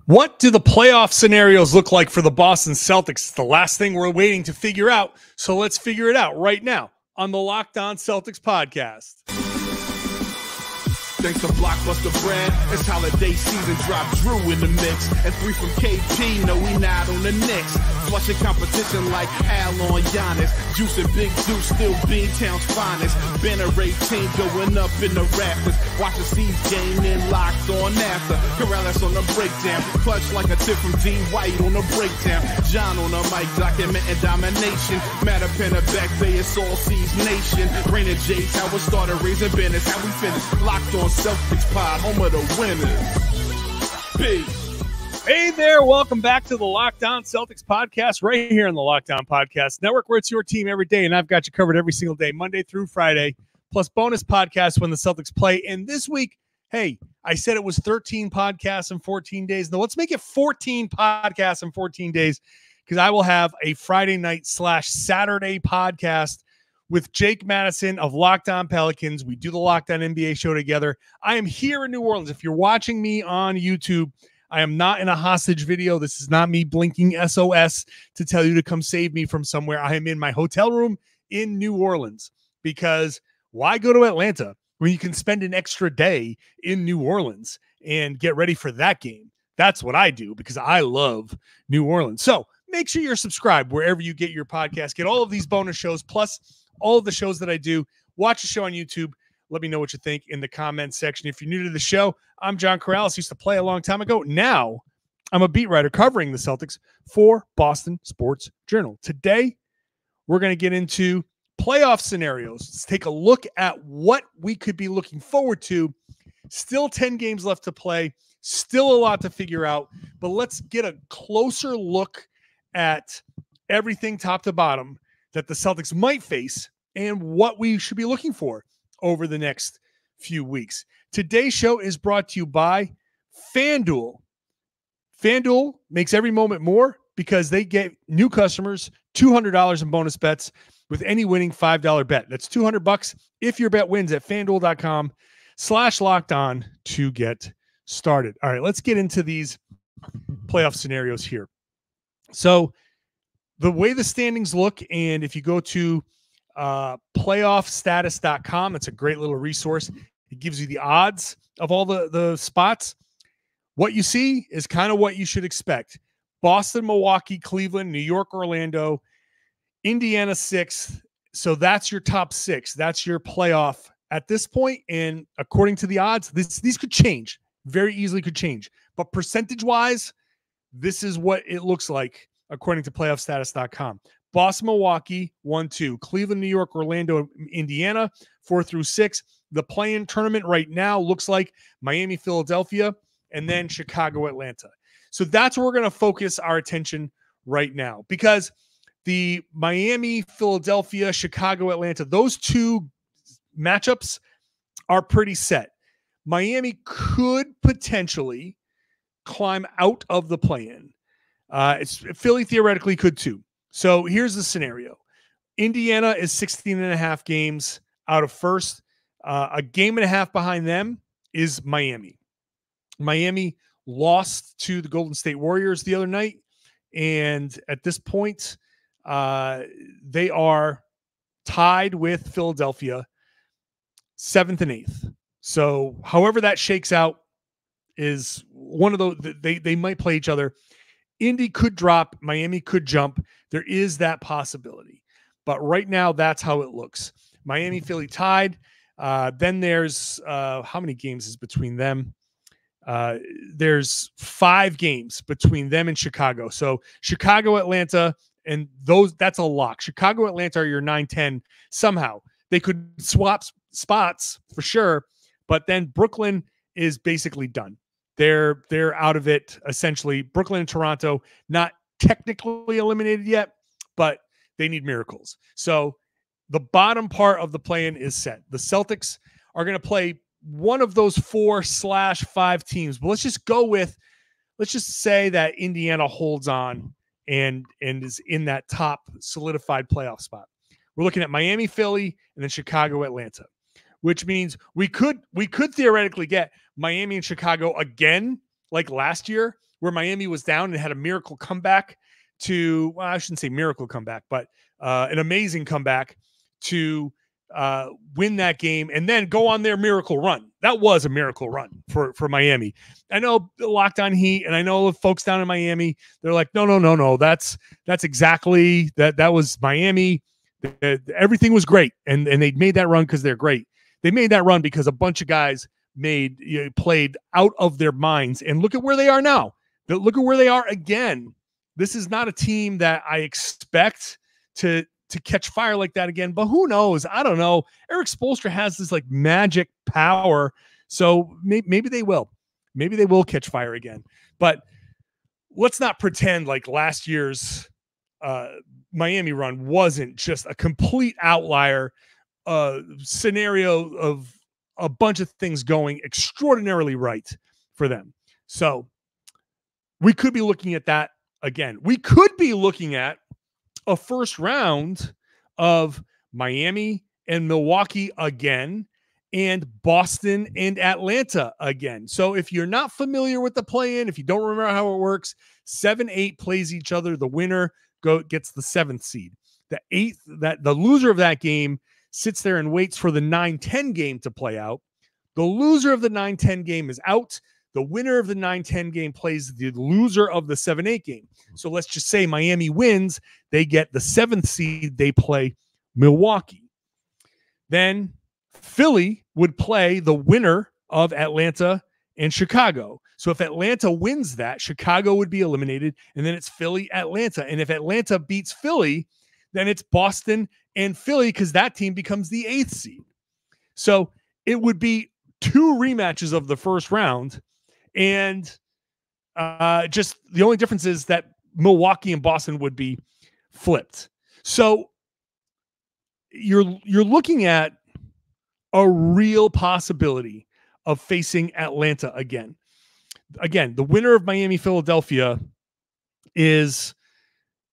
What do the playoff scenarios look like for the Boston Celtics? It's the last thing we're waiting to figure out. So let's figure it out right now on the Locked On Celtics podcast. Thanks to Blockbuster brand, it's holiday season. Drop Drew in the mix. And 3 from KP, no, we not on the Knicks. Flushing competition like Al on Giannis. Juice and Big Juice, still Beantown's finest. Banner 18 going up in the rafters. Watch the C's game in Locked On after. Karalis on the breakdown. Clutch like a tip from D. White on the breakdown. John on the mic, documenting domination. Matter pen a back bay, it's all C's nation. Rain and J's, how we started, raising banners, how we finish. Locked On Celtics pod, home of the winners. Peace. Hey there, welcome back to the Locked On Celtics podcast, right here on the Locked On Podcast Network, where it's your team every day, and I've got you covered every single day, Monday through Friday, plus bonus podcasts when the Celtics play. And this week, hey, I said it was 13 podcasts in 14 days. Now let's make it 14 podcasts in 14 days, because I will have a Friday night / Saturday podcast with Jake Madison of Locked On Pelicans. We do the Locked On NBA show together. I am here in New Orleans. If you're watching me on YouTube, I am not in a hostage video. This is not me blinking SOS to tell you to come save me from somewhere. I am in my hotel room in New Orleans, because why go to Atlanta when you can spend an extra day in New Orleans and get ready for that game? That's what I do, because I love New Orleans. So make sure you're subscribed wherever you get your podcast. Get all of these bonus shows, plus all of the shows that I do. Watch the show on YouTube. Let me know what you think in the comments section. If you're new to the show, I'm John Karalis. Used to play a long time ago. Now I'm a beat writer covering the Celtics for Boston Sports Journal. Today, we're going to get into playoff scenarios. Let's take a look at what we could be looking forward to. Still 10 games left to play. Still a lot to figure out. But let's get a closer look at everything top to bottom that the Celtics might face and what we should be looking for over the next few weeks. Today's show is brought to you by FanDuel. FanDuel makes every moment more, because they get new customers $200 in bonus bets with any winning $5 bet. That's $200 if your bet wins at FanDuel.com/locked-on to get started. All right, let's get into these playoff scenarios here. So the way the standings look, and if you go to playoffstatus.com, it's a great little resource. It gives you the odds of all the spots. What you see is kind of what you should expect. Boston, Milwaukee, Cleveland, New York, Orlando, Indiana 6th. So that's your top 6. That's your playoff at this point. And according to the odds, these could change. Very easily could change. But percentage-wise, this is what it looks like according to playoffstatus.com. Boston, Milwaukee, 1-2. Cleveland, New York, Orlando, Indiana, 4 through 6. The play-in tournament right now looks like Miami, Philadelphia, and then Chicago, Atlanta. So that's where we're going to focus our attention right now, because the Miami, Philadelphia, Chicago, Atlanta, those two matchups are pretty set. Miami could potentially climb out of the play-in. Philly theoretically could too. So here's the scenario. Indiana is 16.5 games out of first. A game and a half behind them is Miami. Miami lost to the Golden State Warriors the other night. And at this point, they are tied with Philadelphia, 7th and 8th. So however that shakes out is one of those, they might play each other. Indy could drop, Miami could jump. There is that possibility. But right now, that's how it looks. Miami, Philly tied. Then there's, how many games is between them? There's 5 games between them and Chicago. So Chicago, Atlanta, and that's a lock. Chicago, Atlanta are your 9-10 somehow. They could swap spots for sure, but then Brooklyn is basically done. They're out of it, essentially. Brooklyn and Toronto, not technically eliminated yet, but they need miracles. So the bottom part of the play-in is set. The Celtics are going to play one of those 4/5 teams. But let's just say that Indiana holds on and is in that top solidified playoff spot. We're looking at Miami, Philly, and then Chicago, Atlanta, which means we could theoretically get Miami and Chicago again, like last year, where Miami was down and had a miracle comeback to, well, I shouldn't say miracle comeback, but an amazing comeback to win that game and then go on their miracle run. That was a miracle run for Miami. I know the Locked On Heat, and I know the folks down in Miami, they're like, no. That's exactly that was Miami. Everything was great. And they made that run because they're great. They made that run because a bunch of guys played out of their minds. And look at where they are now. Look at where they are again. This is not a team that I expect to catch fire like that again, but who knows? I don't know. Eric Spoelstra has this like magic power, so maybe they will. Maybe they will catch fire again. But let's not pretend like last year's Miami run wasn't just a complete outlier scenario of a bunch of things going extraordinarily right for them. So we could be looking at that again. We could be looking at a first round of Miami and Milwaukee again, and Boston and Atlanta again. So if you're not familiar with the play-in, if you don't remember how it works, 7-8 plays each other. The winner gets the 7th seed. The loser of that game sits there and waits for the 9-10 game to play out. The loser of the 9-10 game is out. The winner of the 9-10 game plays the loser of the 7-8 game. So let's just say Miami wins. They get the 7th seed. They play Milwaukee. Then Philly would play the winner of Atlanta and Chicago. So if Atlanta wins that, Chicago would be eliminated, and then it's Philly, Atlanta. And if Atlanta beats Philly, then it's Boston and Philly because that team becomes the 8th seed. So it would be 2 rematches of the first round. And just the only difference is that Milwaukee and Boston would be flipped. So you're looking at a real possibility of facing Atlanta again. Again, the winner of Miami, Philadelphia is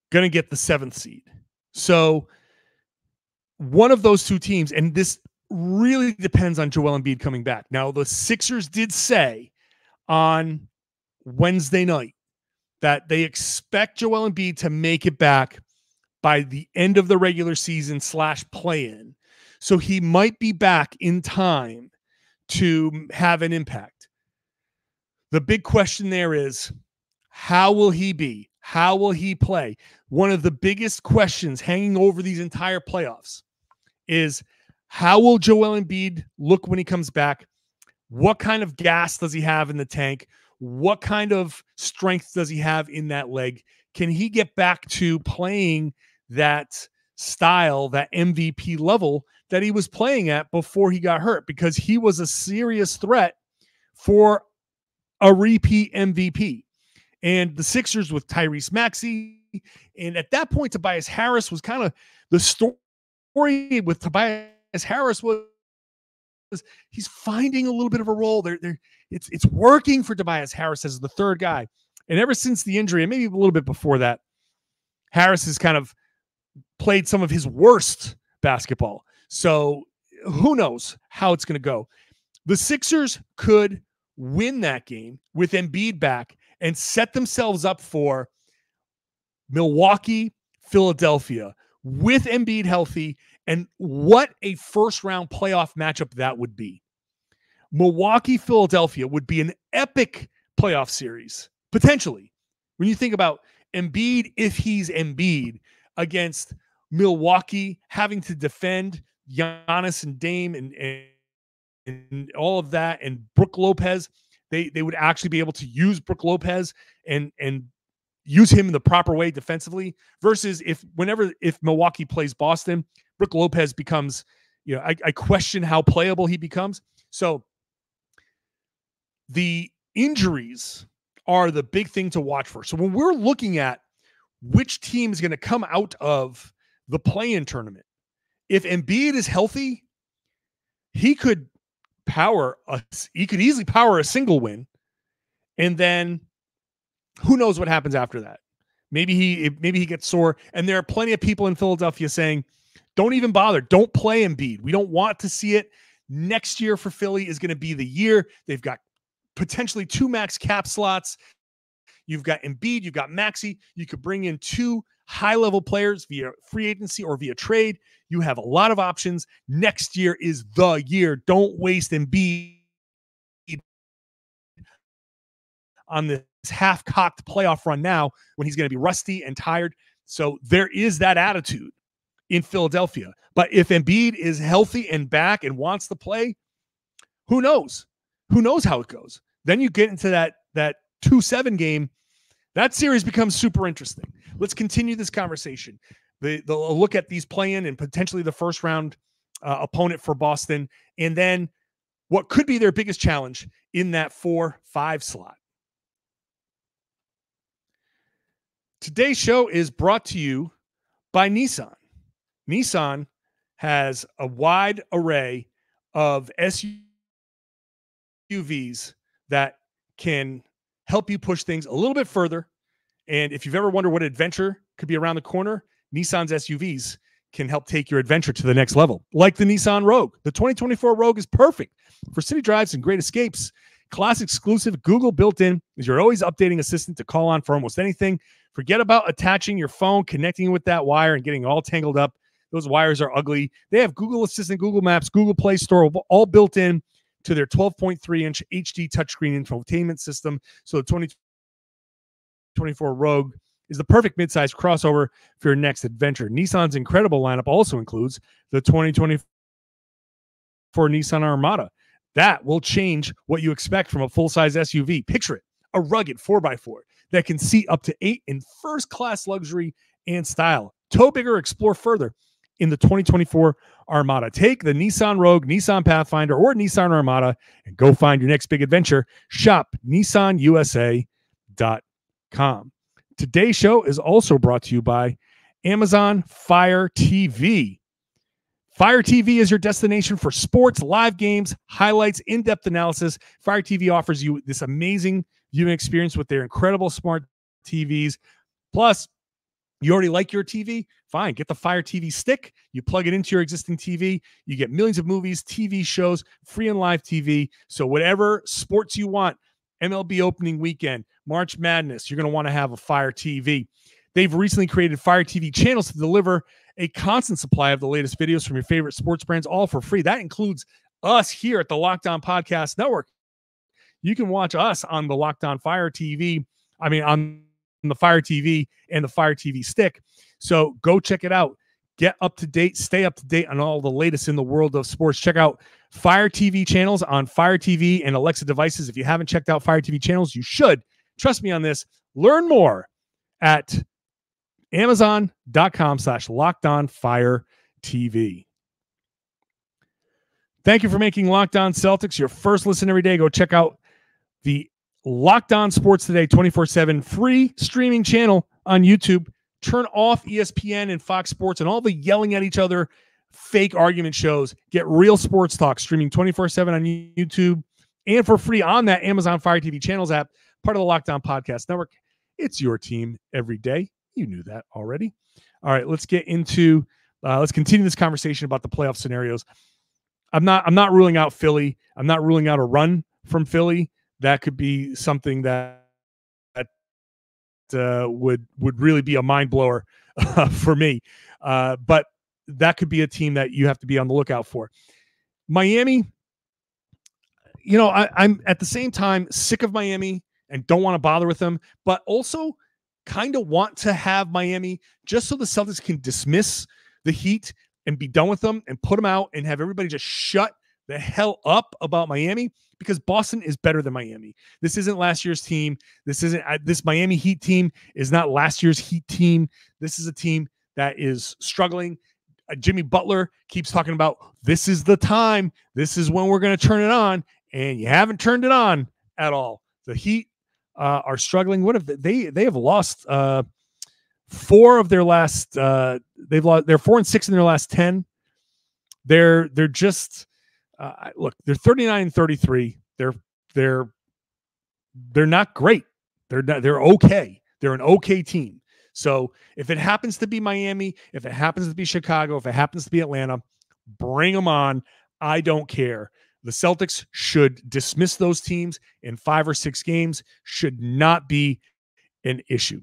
going to get the 7th seed. So one of those 2 teams, and this really depends on Joel Embiid coming back. Now, the Sixers did say on Wednesday night that they expect Joel Embiid to make it back by the end of the regular season / play-in. So he might be back in time to have an impact. The big question there is, how will he be? How will he play? One of the biggest questions hanging over these entire playoffs is, how will Joel Embiid look when he comes back? What kind of gas does he have in the tank? What kind of strength does he have in that leg? Can he get back to playing that style, that MVP level that he was playing at before he got hurt? Because he was a serious threat for a repeat MVP. And the Sixers with Tyrese Maxey, and at that point, Tobias Harris was kind of the story with Tobias Harris was he's finding a little bit of a role there. It's working for Tobias Harris as the 3rd guy. And ever since the injury, and maybe a little bit before that, Harris has kind of played some of his worst basketball. So who knows how it's going to go. The Sixers could win that game with Embiid back and set themselves up for Milwaukee, Philadelphia with Embiid healthy. And what a first-round playoff matchup that would be. Milwaukee, Philadelphia would be an epic playoff series, potentially. When you think about Embiid, if he's Embiid, against Milwaukee having to defend Giannis and Dame and all of that, and Brook Lopez, they would actually be able to use Brook Lopez and use him in the proper way defensively, versus if Milwaukee plays Boston, Brook Lopez becomes, I question how playable he becomes. So the injuries are the big thing to watch for. So when we're looking at which team is going to come out of the play-in tournament, if Embiid is healthy, he could easily power a single win, and then who knows what happens after that. Maybe he gets sore, and there are plenty of people in Philadelphia saying, don't even bother. Don't play Embiid. We don't want to see it. Next year for Philly is going to be the year. They've got potentially 2 max cap slots. You've got Embiid, you've got Maxey. You could bring in 2 high-level players via free agency or via trade. You have a lot of options. Next year is the year. Don't waste Embiid on this half-cocked playoff run now when he's going to be rusty and tired. So there is that attitude in Philadelphia. But if Embiid is healthy and back and wants to play, who knows? Who knows how it goes? Then you get into that 2-7 game. That series becomes super interesting. Let's continue this conversation. They'll look at these play-in and potentially the first round opponent for Boston, and then what could be their biggest challenge in that 4-5 slot. Today's show is brought to you by Nissan. Nissan has a wide array of SUVs that can help you push things a little bit further. And if you've ever wondered what adventure could be around the corner, Nissan's SUVs can help take your adventure to the next level. Like the Nissan Rogue. The 2024 Rogue is perfect for city drives and great escapes. Class exclusive, Google built-in is your always updating assistant to call on for almost anything. Forget about attaching your phone, connecting with that wire, and getting all tangled up. Those wires are ugly. They have Google Assistant, Google Maps, Google Play Store, all built in to their 12.3-inch HD touchscreen infotainment system. So the 2024 Rogue is the perfect midsize crossover for your next adventure. Nissan's incredible lineup also includes the 2024 Nissan Armada. That will change what you expect from a full-size SUV. Picture it, a rugged 4x4 that can seat up to 8 in first-class luxury and style. Tow bigger, explore further in the 2024 Armada. Take the Nissan Rogue, Nissan Pathfinder, or Nissan Armada and go find your next big adventure. Shop NissanUSA.com. Today's show is also brought to you by Amazon Fire TV. Fire TV is your destination for sports, live games, highlights, in-depth analysis. Fire TV offers you this amazing viewing experience with their incredible smart TVs. Plus, you already like your TV? Fine. Get the Fire TV stick. You plug it into your existing TV. You get millions of movies, TV shows, free and live TV. So whatever sports you want, MLB opening weekend, March Madness, you're going to want to have a Fire TV. They've recently created Fire TV channels to deliver a constant supply of the latest videos from your favorite sports brands, all for free. That includes us here at the Locked On Podcast Network. You can watch us on the Locked On Fire TV. On the Fire TV and the Fire TV stick. So go check it out. Get up to date, stay up to date on all the latest in the world of sports. Check out Fire TV channels on Fire TV and Alexa devices. If you haven't checked out Fire TV channels, you should. Trust me on this. Learn more at Amazon.com/LockedOnFireTV. Thank you for making Locked On Celtics your first listen every day. Go check out the Locked On Sports Today 24/7 free streaming channel on YouTube. Turn off ESPN and Fox Sports and all the yelling at each other fake argument shows. Get real sports talk streaming 24/7 on YouTube and for free on that Amazon Fire TV channels app, part of the Locked On Podcast Network. It's your team every day. You knew that already. All right, let's get into let's continue this conversation about the playoff scenarios. I'm not ruling out Philly. I'm not ruling out a run from Philly. That could be something that would really be a mind blower for me. But that could be a team that you have to be on the lookout for. Miami, I'm at the same time sick of Miami and don't want to bother with them, but also kind of want to have Miami just so the Celtics can dismiss the Heat and be done with them and put them out and have everybody just shut the hell up about Miami, because Boston is better than Miami. This isn't last year's team. This Miami Heat team is not last year's Heat team. This is a team that is struggling. Jimmy Butler keeps talking about this is the time. This is when we're going to turn it on, and you haven't turned it on at all. The Heat are struggling. What have they have lost 4 of their last they're 4-6 in their last 10. They're just look, they're 39-33. They're not great. They're okay. They're an okay team. So if it happens to be Miami, if it happens to be Chicago, if it happens to be Atlanta, bring them on. I don't care. The Celtics should dismiss those teams in 5 or 6 games, should not be an issue.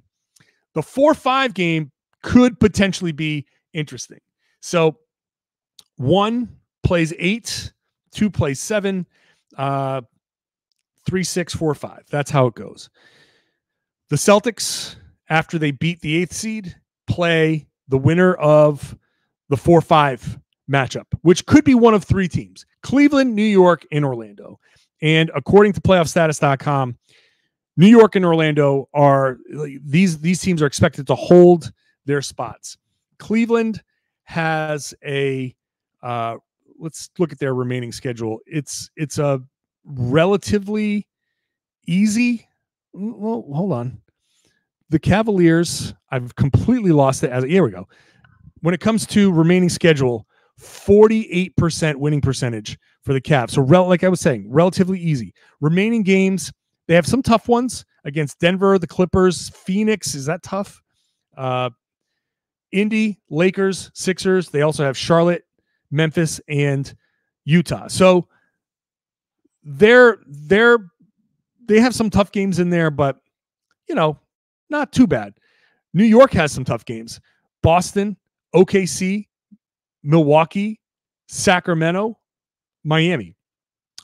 The 4-5 game could potentially be interesting. So 1 plays 8, 2 plays 7, 3, 6, 4, 5. That's how it goes. The Celtics, after they beat the 8th seed, play the winner of the 4-5 matchup, which could be one of 3 teams: Cleveland, New York, and Orlando. And according to playoffstatus.com, New York and Orlando are these teams are expected to hold their spots. Cleveland has a let's look at their remaining schedule. It's a relatively easy. Well, hold on. The Cavaliers, I've completely lost it. Here we go. When it comes to remaining schedule, 48% winning percentage for the Cavs. So, like I was saying, relatively easy. Remaining games, they have some tough ones against Denver, the Clippers, Phoenix. Is that tough? Indy, Lakers, Sixers. They also have Charlotte, Memphis, and Utah. So they have some tough games in there, but not too bad. New York has some tough games. Boston, OKC, Milwaukee, Sacramento, Miami.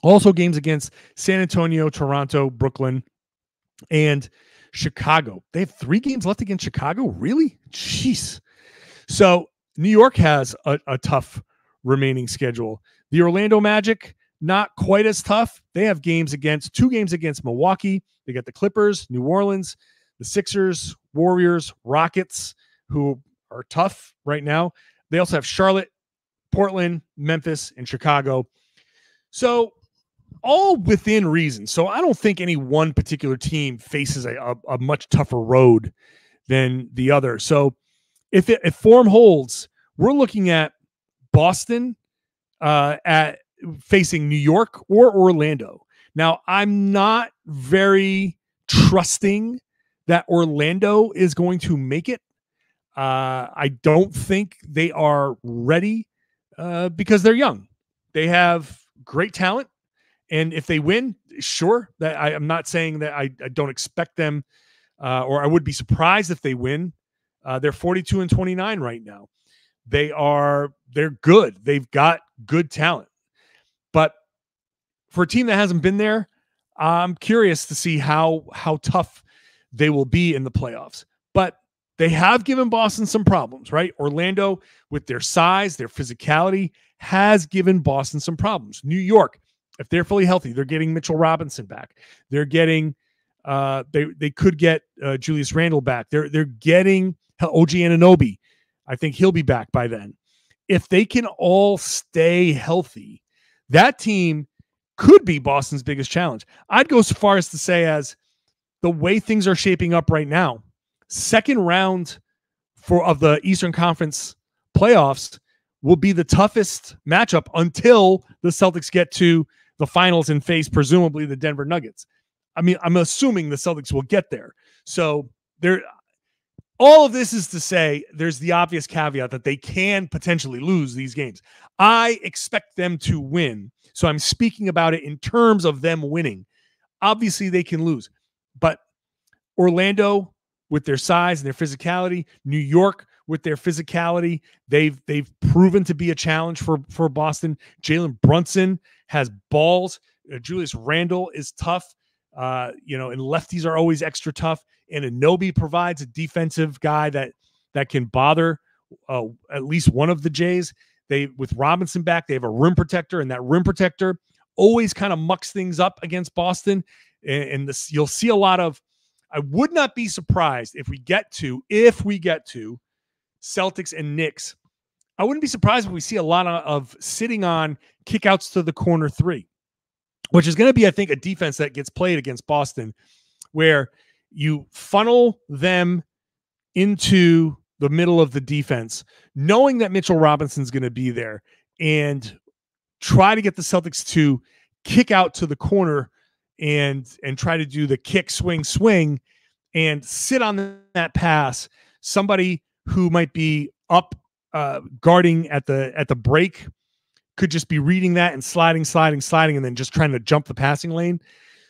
Also games against San Antonio, Toronto, Brooklyn, and Chicago. They have 3 games left against Chicago? Really? Jeez. So New York has a tough remaining schedule. The Orlando Magic, not quite as tough. They have 2 games against Milwaukee. They got the Clippers, New Orleans, the Sixers, Warriors, Rockets, who are tough right now. They also have Charlotte, Portland, Memphis, and Chicago. So all within reason. So I don't think any one particular team faces a much tougher road than the other. So if form holds, we're looking at Boston at facing New York or Orlando. Now, I'm not very trusting that Orlando is going to make it. I don't think they are ready because they're young. They have great talent. And if they win, sure, that I'm not saying that I don't expect them or I would be surprised if they win. They're 42-29 right now. They're good. They've got good talent. But for a team that hasn't been there, I'm curious to see how tough they will be in the playoffs. But they have given Boston some problems, right? Orlando, with their size, their physicality, has given Boston some problems. New York, if they're fully healthy, they're getting Mitchell Robinson back. They're getting they could get Julius Randle back. They're getting OG Anunoby. I think he'll be back by then. If they can all stay healthy, that team could be Boston's biggest challenge. I'd go so far as to say, as the way things are shaping up right now, second round of the Eastern Conference playoffs will be the toughest matchup until the Celtics get to the finals and face presumably the Denver Nuggets. I mean, I'm assuming the Celtics will get there. So all of this is to say there's the obvious caveat that they can potentially lose these games. I expect them to win. So I'm speaking about it in terms of them winning. Obviously they can lose, but Orlando with their size and their physicality, New York with their physicality, they've proven to be a challenge for Boston. Jalen Brunson has balls. Julius Randle is tough. And lefties are always extra tough. And Anunoby provides a defensive guy that can bother at least one of the Jays. With Robinson back, they have a rim protector, and that rim protector always kind of mucks things up against Boston. And you'll see a lot of. I would not be surprised if we get to Celtics and Knicks. I wouldn't be surprised if we see a lot of sitting on kickouts to the corner 3, which is going to be, I think, a defense that gets played against Boston, where you funnel them into the middle of the defense, knowing that Mitchell Robinson's going to be there, and try to get the Celtics to kick out to the corner and try to do the kick, swing, and sit on that pass. Somebody who might be up guarding at the break could just be reading that and sliding, and then just trying to jump the passing lane.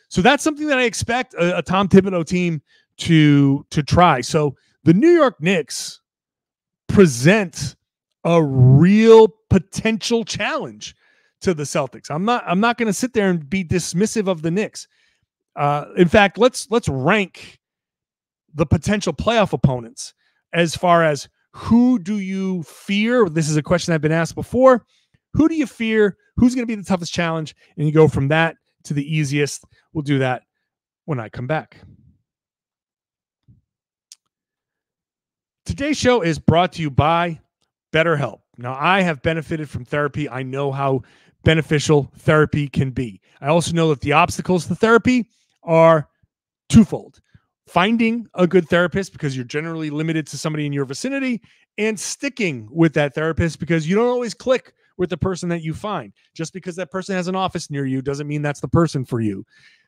So that's something that I expect a Tom Thibodeau team to try. So the New York Knicks present a real potential challenge to the Celtics. I'm not going to sit there and be dismissive of the Knicks. In fact, let's rank the potential playoff opponents as far as who do you fear? This is a question I've been asked before. Who do you fear? Who's going to be the toughest challenge? And you go from that to the easiest. We'll do that when I come back. Today's show is brought to you by BetterHelp. Now, I have benefited from therapy. I know how beneficial therapy can be. I also know that the obstacles to therapy are twofold. Finding a good therapist, because you're generally limited to somebody in your vicinity, and sticking with that therapist because you don't always click with the person that you find. Just because that person has an office near you doesn't mean that's the person for you.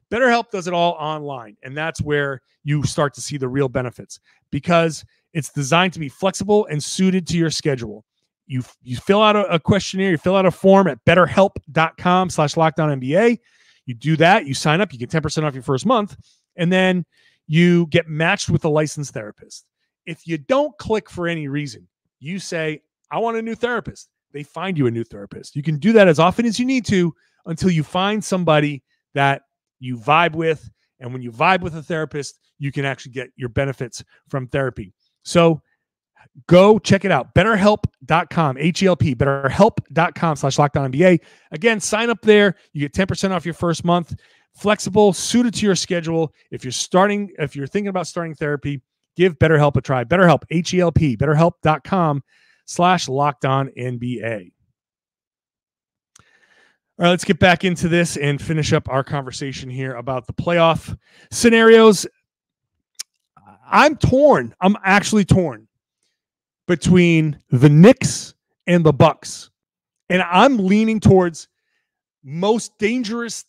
BetterHelp does it all online, and that's where you start to see the real benefits, because it's designed to be flexible and suited to your schedule. You fill out a questionnaire, you fill out a form at betterhelp.com/LockedOnNBA. You do that, you sign up, you get 10% off your first month, and then you get matched with a licensed therapist. If you don't click for any reason, you say, I want a new therapist. They find you a new therapist. You can do that as often as you need to until you find somebody that you vibe with. And when you vibe with a therapist, you can actually get your benefits from therapy. So go check it out. BetterHelp.com, H-E-L-P, BetterHelp.com/LockedOnNBA. Again, sign up there. You get 10% off your first month. Flexible, suited to your schedule. If you're thinking about starting therapy, give BetterHelp a try. BetterHelp, H-E-L-P, BetterHelp.com/LockedOnNBA. All right, let's get back into this and finish up our conversation here about the playoff scenarios. I'm torn. I'm actually torn between the Knicks and the Bucks. And I'm leaning towards most dangerous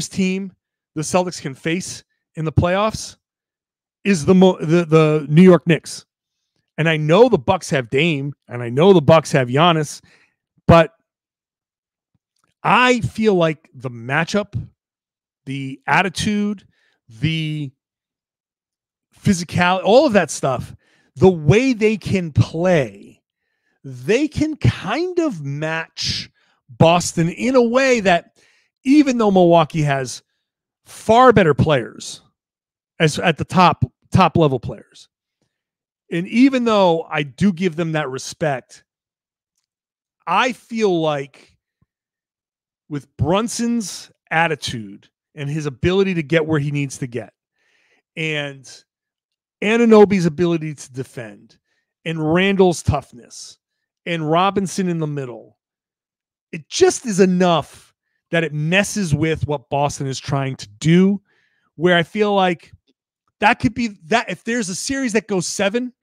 team the Celtics can face in the playoffs is the New York Knicks. And I know the Bucks have Dame, and I know the Bucks have Giannis, but I feel like the matchup, the attitude, the physicality, all of that stuff, the way they can play, they can kind of match Boston in a way that, even though Milwaukee has far better players as at the top level players, and even though I do give them that respect, I feel like with Brunson's attitude and his ability to get where he needs to get, and Anunoby's ability to defend, and Randall's toughness, and Robinson in the middle, it just is enough that it messes with what Boston is trying to do, where I feel like that could be that. If there's a series that goes 7,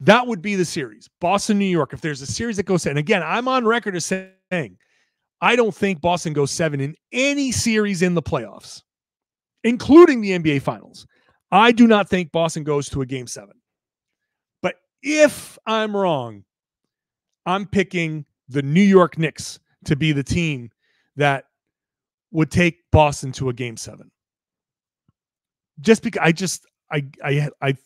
that would be the series. Boston, New York. If there's a series that goes 7, and again, I'm on record as saying, I don't think Boston goes 7 in any series in the playoffs, including the NBA Finals. I do not think Boston goes to a game 7. But if I'm wrong, I'm picking the New York Knicks to be the team that would take Boston to a game 7. Just because I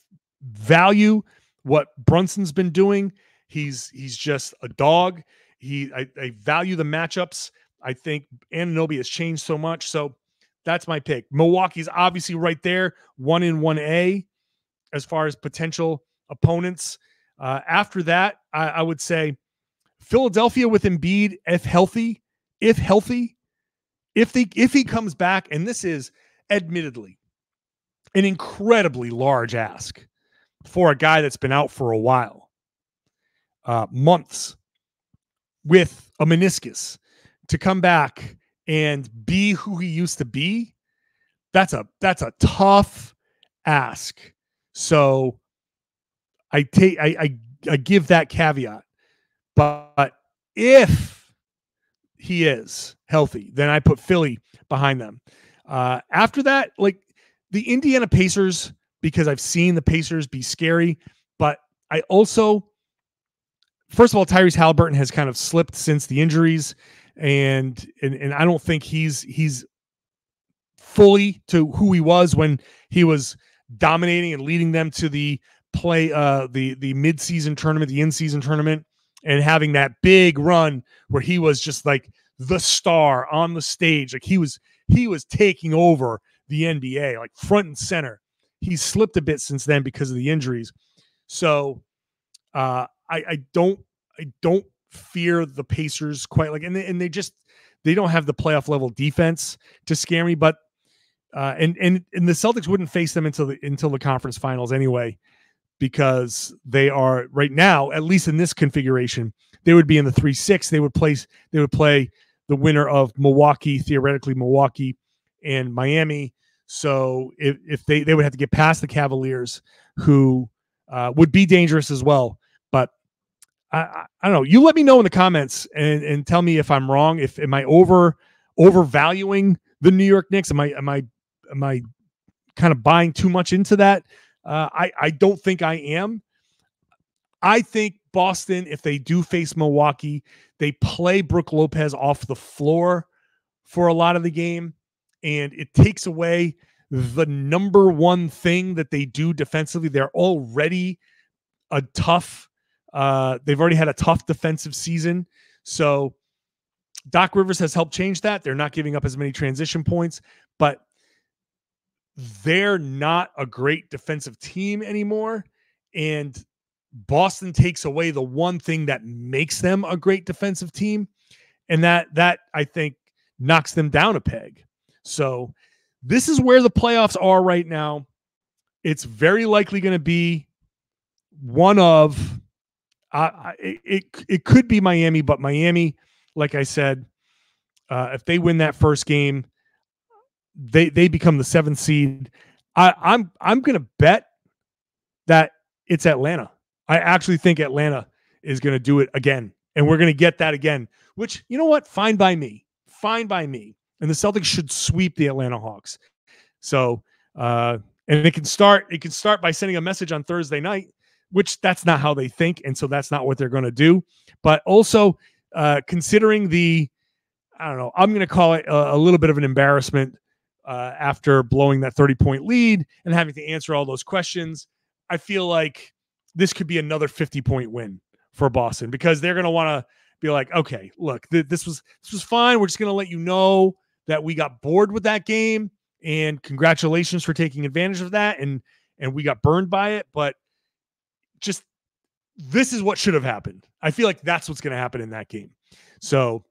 value what Brunson's been doing. He's just a dog. I value the matchups. I think Anunoby has changed so much. So that's my pick. Milwaukee's obviously right there, 1 in 1A as far as potential opponents. After that, I would say Philadelphia with Embiid, if healthy, if he comes back, and this is admittedly an incredibly large ask for a guy that's been out for a while, months, with a meniscus, to come back and be who he used to be. That's a tough ask. So I give that caveat. But if he is healthy, then I put Philly behind them. After that, like the Indiana Pacers, because I've seen the Pacers be scary, but I also, first of all, Tyrese Halliburton has kind of slipped since the injuries, and I don't think he's fully to who he was when he was dominating and leading them to the mid-season tournament, the in-season tournament, and having that big run where he was just like the star on the stage. Like he was taking over the NBA, like front and center. He's slipped a bit since then because of the injuries. So I don't fear the Pacers quite like, and they don't have the playoff level defense to scare me, but and the Celtics wouldn't face them until the conference finals anyway, because they are right now, at least in this configuration, they would be in the 3-6. They would play the winner of theoretically Milwaukee and Miami. So if they would have to get past the Cavaliers, who would be dangerous as well. But I don't know. You let me know in the comments and tell me if I'm wrong. Am I overvaluing the New York Knicks? Am I kind of buying too much into that? I don't think I am. I think Boston, if they do face Milwaukee, they play Brook Lopez off the floor for a lot of the game, and it takes away the number one thing that they do defensively. They're already they've already had a tough defensive season. So Doc Rivers has helped change that. They're not giving up as many transition points, but they're not a great defensive team anymore. And Boston takes away the one thing that makes them a great defensive team. And that I think knocks them down a peg. So this is where the playoffs are right now. It's very likely going to be one of, it could be Miami, but Miami, like I said, if they win that first game, they become the 7th seed. I'm going to bet that it's Atlanta. I actually think Atlanta is going to do it again, and we're going to get that again, which, you know what? Fine by me. And the Celtics should sweep the Atlanta Hawks. So, and it can start by sending a message on Thursday night, which that's not how they think. And so that's not what they're going to do. But also considering I don't know, I'm going to call it a little bit of an embarrassment after blowing that 30-point lead and having to answer all those questions. I feel like this could be another 50-point win for Boston, because they're going to want to be like, okay, look, this was fine. We're just going to let you know that we got bored with that game, and congratulations for taking advantage of that. And we got burned by it, but just, this is what should have happened. I feel like that's what's going to happen in that game. So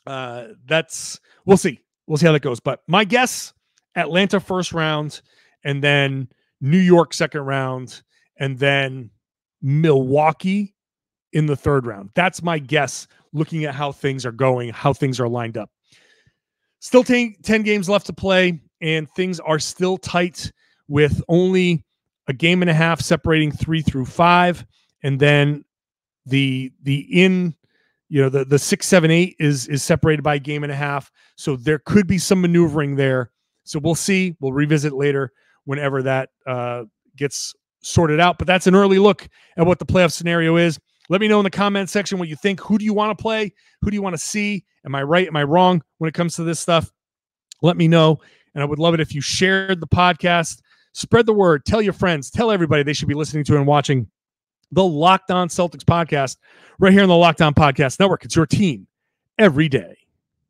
we'll see how that goes. But my guess, Atlanta first round, and then New York second round, and then Milwaukee in the third round. That's my guess, looking at how things are going, how things are lined up. Still 10 games left to play, and things are still tight with only a game and a half separating 3 through 5. And then the 6, 7, 8 is separated by a game and a half. So there could be some maneuvering there. So we'll see. We'll revisit later whenever that gets sorted out. But that's an early look at what the playoff scenario is. Let me know in the comment section what you think. Who do you want to play? Who do you want to see? Am I right? Am I wrong when it comes to this stuff? Let me know. And I would love it if you shared the podcast. Spread the word. Tell your friends. Tell everybody they should be listening to and watching the Locked On Celtics podcast right here on the Locked On Podcast Network. It's your team every day.